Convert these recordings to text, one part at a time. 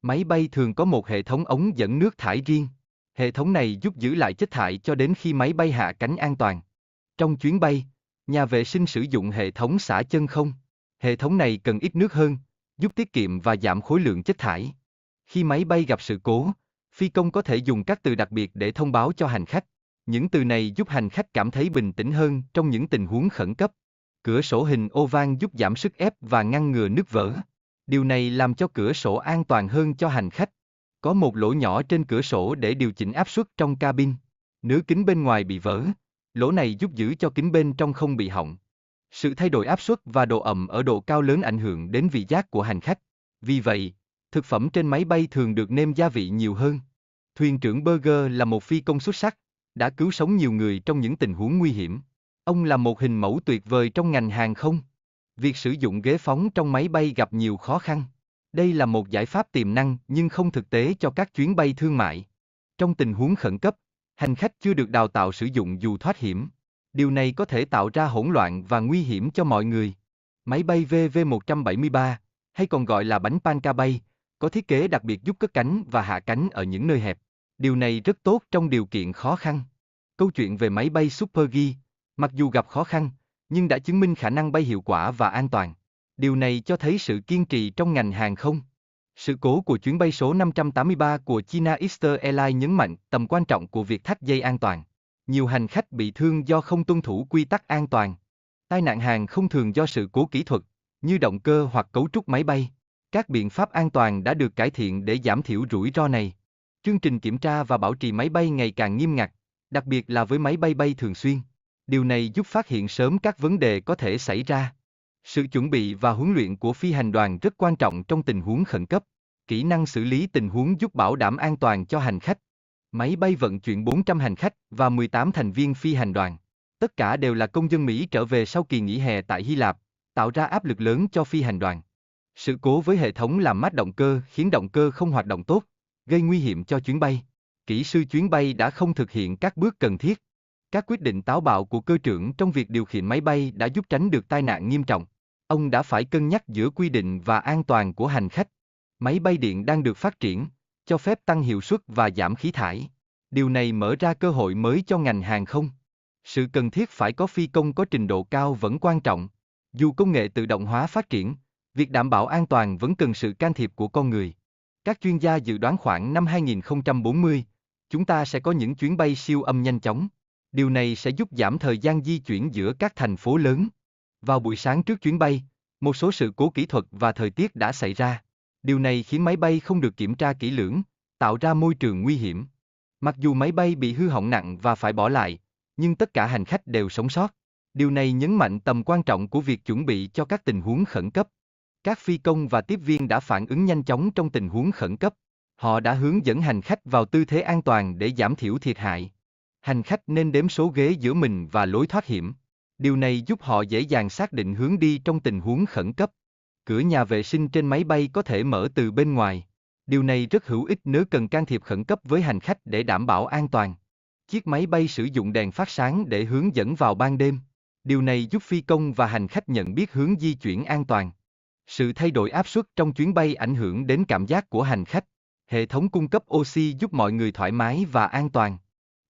Máy bay thường có một hệ thống ống dẫn nước thải riêng. Hệ thống này giúp giữ lại chất thải cho đến khi máy bay hạ cánh an toàn. Trong chuyến bay, nhà vệ sinh sử dụng hệ thống xả chân không. Hệ thống này cần ít nước hơn, giúp tiết kiệm và giảm khối lượng chất thải. Khi máy bay gặp sự cố, phi công có thể dùng các từ đặc biệt để thông báo cho hành khách. Những từ này giúp hành khách cảm thấy bình tĩnh hơn trong những tình huống khẩn cấp. Cửa sổ hình oval giúp giảm sức ép và ngăn ngừa nứt vỡ. Điều này làm cho cửa sổ an toàn hơn cho hành khách. Có một lỗ nhỏ trên cửa sổ để điều chỉnh áp suất trong cabin. Nếu kính bên ngoài bị vỡ, lỗ này giúp giữ cho kính bên trong không bị hỏng. Sự thay đổi áp suất và độ ẩm ở độ cao lớn ảnh hưởng đến vị giác của hành khách. Vì vậy, thực phẩm trên máy bay thường được nêm gia vị nhiều hơn. Thuyền trưởng Berger là một phi công xuất sắc, đã cứu sống nhiều người trong những tình huống nguy hiểm. Ông là một hình mẫu tuyệt vời trong ngành hàng không. Việc sử dụng ghế phóng trong máy bay gặp nhiều khó khăn. Đây là một giải pháp tiềm năng nhưng không thực tế cho các chuyến bay thương mại. Trong tình huống khẩn cấp, hành khách chưa được đào tạo sử dụng dù thoát hiểm. Điều này có thể tạo ra hỗn loạn và nguy hiểm cho mọi người. Máy bay VV-173, hay còn gọi là bánh panca bay, có thiết kế đặc biệt giúp cất cánh và hạ cánh ở những nơi hẹp. Điều này rất tốt trong điều kiện khó khăn. Câu chuyện về máy bay Super G, mặc dù gặp khó khăn, nhưng đã chứng minh khả năng bay hiệu quả và an toàn. Điều này cho thấy sự kiên trì trong ngành hàng không. Sự cố của chuyến bay số 583 của China Eastern Airlines nhấn mạnh tầm quan trọng của việc thắt dây an toàn. Nhiều hành khách bị thương do không tuân thủ quy tắc an toàn. Tai nạn hàng không thường do sự cố kỹ thuật, như động cơ hoặc cấu trúc máy bay. Các biện pháp an toàn đã được cải thiện để giảm thiểu rủi ro này. Chương trình kiểm tra và bảo trì máy bay ngày càng nghiêm ngặt, đặc biệt là với máy bay bay thường xuyên. Điều này giúp phát hiện sớm các vấn đề có thể xảy ra. Sự chuẩn bị và huấn luyện của phi hành đoàn rất quan trọng trong tình huống khẩn cấp. Kỹ năng xử lý tình huống giúp bảo đảm an toàn cho hành khách. Máy bay vận chuyển 400 hành khách và 18 thành viên phi hành đoàn. Tất cả đều là công dân Mỹ trở về sau kỳ nghỉ hè tại Hy Lạp, tạo ra áp lực lớn cho phi hành đoàn. Sự cố với hệ thống làm mát động cơ khiến động cơ không hoạt động tốt, gây nguy hiểm cho chuyến bay. Kỹ sư chuyến bay đã không thực hiện các bước cần thiết. Các quyết định táo bạo của cơ trưởng trong việc điều khiển máy bay đã giúp tránh được tai nạn nghiêm trọng. Ông đã phải cân nhắc giữa quy định và an toàn của hành khách. Máy bay điện đang được phát triển, cho phép tăng hiệu suất và giảm khí thải. Điều này mở ra cơ hội mới cho ngành hàng không. Sự cần thiết phải có phi công có trình độ cao vẫn quan trọng. Dù công nghệ tự động hóa phát triển, việc đảm bảo an toàn vẫn cần sự can thiệp của con người. Các chuyên gia dự đoán khoảng năm 2040, chúng ta sẽ có những chuyến bay siêu âm nhanh chóng. Điều này sẽ giúp giảm thời gian di chuyển giữa các thành phố lớn. Vào buổi sáng trước chuyến bay, một số sự cố kỹ thuật và thời tiết đã xảy ra. Điều này khiến máy bay không được kiểm tra kỹ lưỡng, tạo ra môi trường nguy hiểm. Mặc dù máy bay bị hư hỏng nặng và phải bỏ lại, nhưng tất cả hành khách đều sống sót. Điều này nhấn mạnh tầm quan trọng của việc chuẩn bị cho các tình huống khẩn cấp. Các phi công và tiếp viên đã phản ứng nhanh chóng trong tình huống khẩn cấp. Họ đã hướng dẫn hành khách vào tư thế an toàn để giảm thiểu thiệt hại. Hành khách nên đếm số ghế giữa mình và lối thoát hiểm. Điều này giúp họ dễ dàng xác định hướng đi trong tình huống khẩn cấp. Cửa nhà vệ sinh trên máy bay có thể mở từ bên ngoài. Điều này rất hữu ích nếu cần can thiệp khẩn cấp với hành khách để đảm bảo an toàn. Chiếc máy bay sử dụng đèn phát sáng để hướng dẫn vào ban đêm. Điều này giúp phi công và hành khách nhận biết hướng di chuyển an toàn. Sự thay đổi áp suất trong chuyến bay ảnh hưởng đến cảm giác của hành khách. Hệ thống cung cấp oxy giúp mọi người thoải mái và an toàn.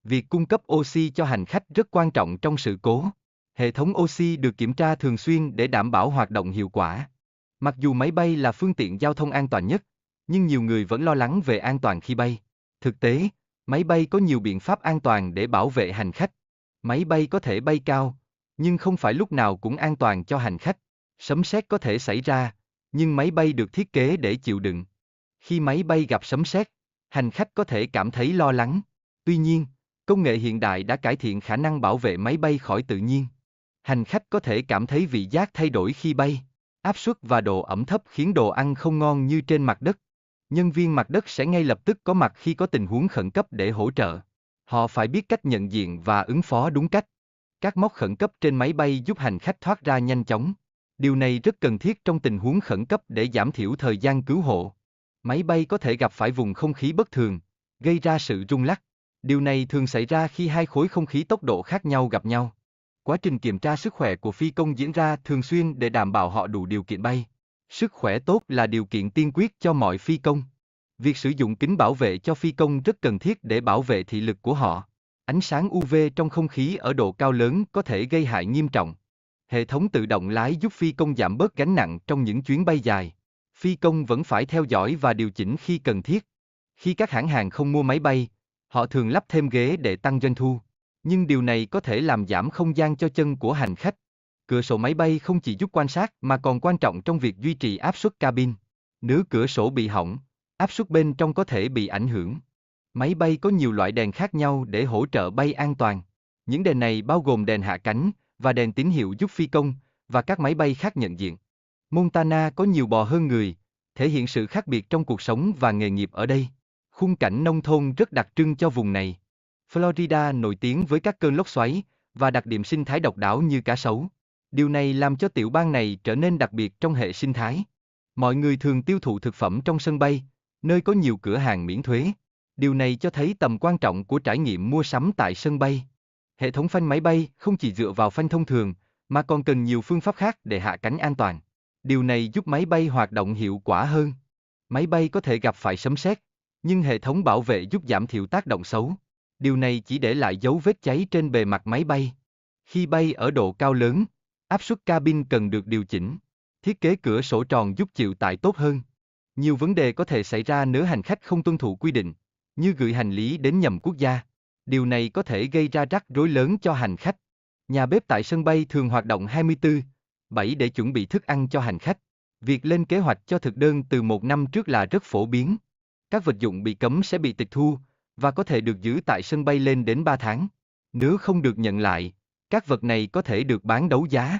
Việc cung cấp oxy cho hành khách rất quan trọng trong sự cố. Hệ thống oxy được kiểm tra thường xuyên để đảm bảo hoạt động hiệu quả. Mặc dù máy bay là phương tiện giao thông an toàn nhất, nhưng nhiều người vẫn lo lắng về an toàn khi bay. Thực tế, máy bay có nhiều biện pháp an toàn để bảo vệ hành khách. Máy bay có thể bay cao, nhưng không phải lúc nào cũng an toàn cho hành khách. Sấm sét có thể xảy ra, nhưng máy bay được thiết kế để chịu đựng. Khi máy bay gặp sấm sét, hành khách có thể cảm thấy lo lắng. Tuy nhiên, công nghệ hiện đại đã cải thiện khả năng bảo vệ máy bay khỏi tự nhiên. Hành khách có thể cảm thấy vị giác thay đổi khi bay. Áp suất và độ ẩm thấp khiến đồ ăn không ngon như trên mặt đất. Nhân viên mặt đất sẽ ngay lập tức có mặt khi có tình huống khẩn cấp để hỗ trợ. Họ phải biết cách nhận diện và ứng phó đúng cách. Các móc khẩn cấp trên máy bay giúp hành khách thoát ra nhanh chóng. Điều này rất cần thiết trong tình huống khẩn cấp để giảm thiểu thời gian cứu hộ. Máy bay có thể gặp phải vùng không khí bất thường, gây ra sự rung lắc. Điều này thường xảy ra khi hai khối không khí tốc độ khác nhau gặp nhau. Quá trình kiểm tra sức khỏe của phi công diễn ra thường xuyên để đảm bảo họ đủ điều kiện bay. Sức khỏe tốt là điều kiện tiên quyết cho mọi phi công. Việc sử dụng kính bảo vệ cho phi công rất cần thiết để bảo vệ thị lực của họ. Ánh sáng UV trong không khí ở độ cao lớn có thể gây hại nghiêm trọng. Hệ thống tự động lái giúp phi công giảm bớt gánh nặng trong những chuyến bay dài. Phi công vẫn phải theo dõi và điều chỉnh khi cần thiết. Khi các hãng hàng không mua máy bay, họ thường lắp thêm ghế để tăng doanh thu. Nhưng điều này có thể làm giảm không gian cho chân của hành khách. Cửa sổ máy bay không chỉ giúp quan sát mà còn quan trọng trong việc duy trì áp suất cabin. Nếu cửa sổ bị hỏng, áp suất bên trong có thể bị ảnh hưởng. Máy bay có nhiều loại đèn khác nhau để hỗ trợ bay an toàn. Những đèn này bao gồm đèn hạ cánh và đèn tín hiệu giúp phi công và các máy bay khác nhận diện. Montana có nhiều bò hơn người, thể hiện sự khác biệt trong cuộc sống và nghề nghiệp ở đây. Khung cảnh nông thôn rất đặc trưng cho vùng này. Florida nổi tiếng với các cơn lốc xoáy và đặc điểm sinh thái độc đáo như cá sấu. Điều này làm cho tiểu bang này trở nên đặc biệt trong hệ sinh thái. Mọi người thường tiêu thụ thực phẩm trong sân bay, nơi có nhiều cửa hàng miễn thuế. Điều này cho thấy tầm quan trọng của trải nghiệm mua sắm tại sân bay. Hệ thống phanh máy bay không chỉ dựa vào phanh thông thường, mà còn cần nhiều phương pháp khác để hạ cánh an toàn. Điều này giúp máy bay hoạt động hiệu quả hơn. Máy bay có thể gặp phải sấm sét, nhưng hệ thống bảo vệ giúp giảm thiểu tác động xấu. Điều này chỉ để lại dấu vết cháy trên bề mặt máy bay. Khi bay ở độ cao lớn, áp suất cabin cần được điều chỉnh. Thiết kế cửa sổ tròn giúp chịu tải tốt hơn. Nhiều vấn đề có thể xảy ra nếu hành khách không tuân thủ quy định, như gửi hành lý đến nhầm quốc gia. Điều này có thể gây ra rắc rối lớn cho hành khách. Nhà bếp tại sân bay thường hoạt động 24/7 để chuẩn bị thức ăn cho hành khách. Việc lên kế hoạch cho thực đơn từ một năm trước là rất phổ biến. Các vật dụng bị cấm sẽ bị tịch thu, và có thể được giữ tại sân bay lên đến 3 tháng. Nếu không được nhận lại, các vật này có thể được bán đấu giá.